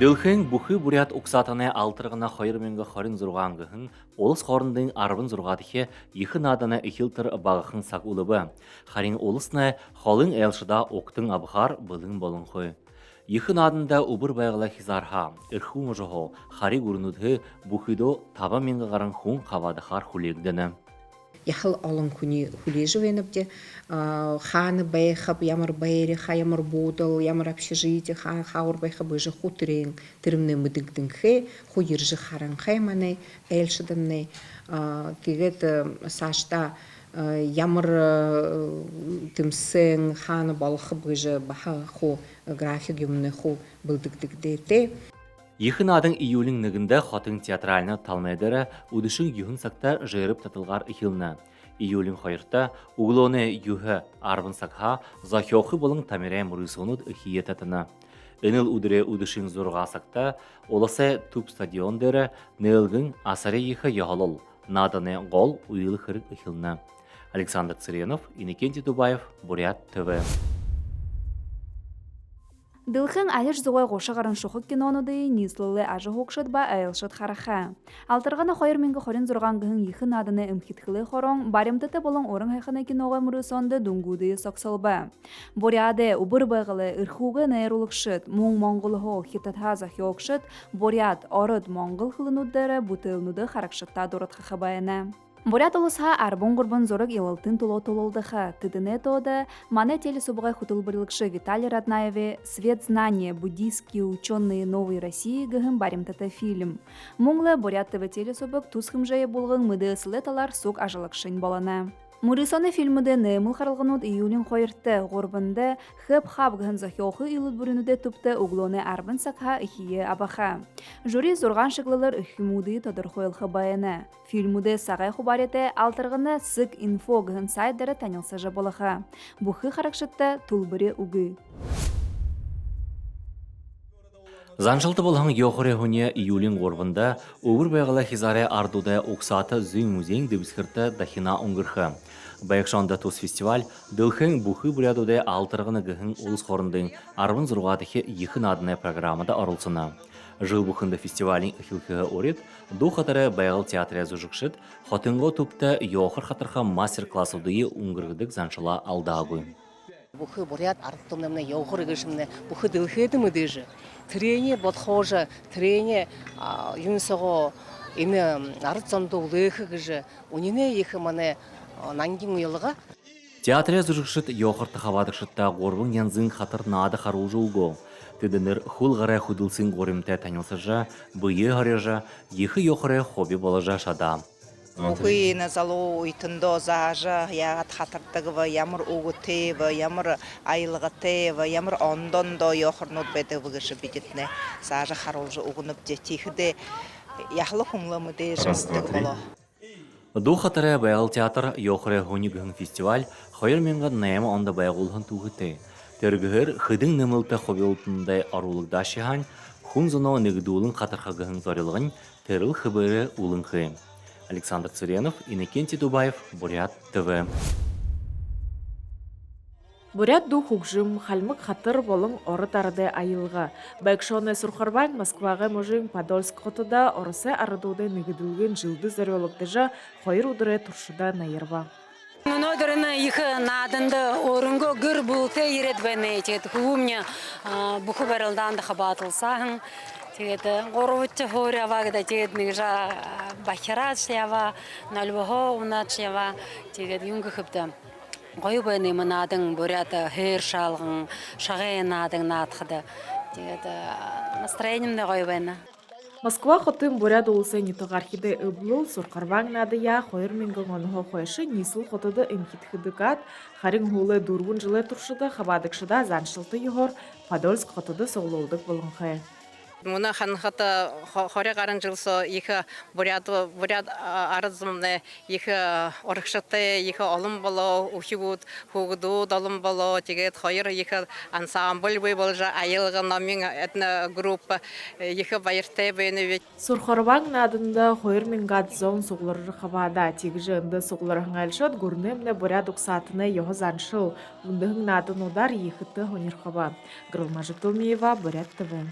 Дөлхөн бүхий бурят уксатаны алтыргына 2026 гыхын улс хоорондын 16 дахь их нааданы ихилтер багыхын саг улыбы. Харин улысны холын элшда уктын абхар былын болонхой. Их наадында убыр байгала хизарха, ирхун жохо, хари гурнудхы бүхидо 5000 гаран хун хавадахар хулегдені. Яхал олон күні хулежевенебде ханы байхаб ямар байри ха ямар бодал ямар общежитие хаур байхаб же хутрен тирмне мыдыгдынхе хуйржи харан хайманы элшданны кигет сашта ямар тимсен ханы балхаб же баха ху график юмны ху былдыгдыгдете. Ихын адың июлің нігінде хотын театральны талмайдары удышын юхын сакта жайрып татылғар ихилны. Июлің қойырта углоны юхы арвын сакха захиоқы болың тамирай мұрысуnud ихиететіні. Энил удыре удышын зорға сакта оласы туп стадиондары нелгін асаре ихы яғалыл, наданы ғол уйлы қырық ихилны. Александр Цыренов, Иннокентий Дубаев, Бурят ТВ. Дылхын алеш зугай гошагарын шухык кинонуды нислылы ажы хокшыт ба айлшыт хараха. Алтырганы хойыр менгі хорин зурган гыхын ихын адыны ымкитхылы хорон баримтыты болон орын хайханы киноға мұрысонды дунгуды соксылба. Боряды убыр байгылы ырхуғы нейрулықшыт, мұң моңғылы хо хитатха захиокшыт, боряд орыд моңғыл хылынуддары бутылнуды харакшытта дұрыт хахабайына. Бурят улысха арбон гурбан зорог илалтын тололдыха. Тыдыне тода мане телесубгай хутылбырлыкшы Виталий Раднаеве «Свет знания. Буддийские ученые Новой России» гыгын баримтата фильм. Мунглы Бурят ТВ телесубык тусхым жайы булгын мыды ысылеталар сук ажылыкшын балана. Мурисоны фильмыды нэмыл харылғынуд июлин қойыртты ғорбынды хып-хап гын захиоқы илыд бүрінуді түпті углоны арбын сакха ихие абаха. Жюри зорған шықлылар үхімуды тодыр қойылғы байыны. Фильмуды сағай хубареті алтырғыны сык инфо гын сайдары танылса жабылыға. Бұхы харакшытты тұлбыры үгі. Занжылты болған йоқыры хүне июлин ғорбында өгір байгала хизаре ардуды оқсаты зүйн музейн дебісхірті дахина ұңғырхы. Байықшанда тос фестиваль дылхын бұхы бұрядуды алтырғыны ғын олыс қорындың арвын зұрғадығы ехін адыны программада арылсына. Жыл бұхында фестивалін ұхилкігі орет, до қатары байгал театрия зұжықшыт, хотынғы тұпты йоқыр қатырға мастер-класс ұдыйы ұңғырғыдық заншыла алдағы. Бухы бурят артумны йогуры гышымны бухы дылхеды мыдыжы. Трене подхожа, трене юнсого име арцанду улыхы гыжы. Унине ихы мане нангин уйлыга. Театрия зужықшыт йоқырты хавадықшытта ғорбың янзын қатыр нады қаружы угол. Тедінір хул ғарай худылсын ғоримте танылсыжа, бұйы ғарежа, ехы йоқыры хоби болажа шада. Мухы на залу уйтындо зажа ягат хатырдыгы ямар угуты ямар айлыгыты ямар ондондо йохорнут беде выгышы бидетне зажа харолжы угунуп жетихде яхлы хумлымы де жастык боло. Ду хатары байгал театр йохыры хунигын фестиваль хойыр менға найма онда байгулхын туғыты. Тергігір хыдың нымылты хобиолтындай арулыгда шихан хун зоно негдулын қатырхагығын зорилығын терыл хыбыры улынхы. Александр Цыренов, Иннокентий Дубаев, Бурят ТВ. Бурят ду хукжым, халмык хатыр болың оры тарыды айылға. Байкшоны Сурхарбан Москваға можың Подольск хотыда орысы арыдуды негіділген жылды зарелықтыжа қойыр удыры тұршыда найырва. Нодырына ихы надынды орынғы гүр бұлты еретбәне етеді. Хуымне бұқы барылданды қабатылсағын. Тегеді ғорвытчы хоря вагда тегеді нежа бахират шева, нальбого унат шева, тегеді юнғы хыпты. Қойы бәне мұнадың бұряты хер шалғын, шағай надың надқыды. Тегеді настроениемді қойы бәне. Москва хотым бурят улысы нитоғархиды ұблыл Сурқарбан надыя қойыр менгі ғоныға қойшы несіл хотыды үмкетхідігат, харин хулы дұрғын жылы тұршыды қабадықшыда заншылты егор Подольск хотыды соғылудық болыңқы. Муна ханхата хоря гарын жылсо ихе бурят арызымны ихе орыкшыты ихе олым боло ухигут хугду долым боло тегет хойыр ихе ансамбль бой болжа айылгы номин этно группа ихе байырте бейне. Сурхарбан надында хойыр мен гадзон соғлары хабада тегжі үнді соғлары хыңайлшыд көрнемне бурят ұқсатыны йоғы заншыл үндігің надын удар ехіті хонер хаба. Грылмажы Томиева, Бурят ТВ.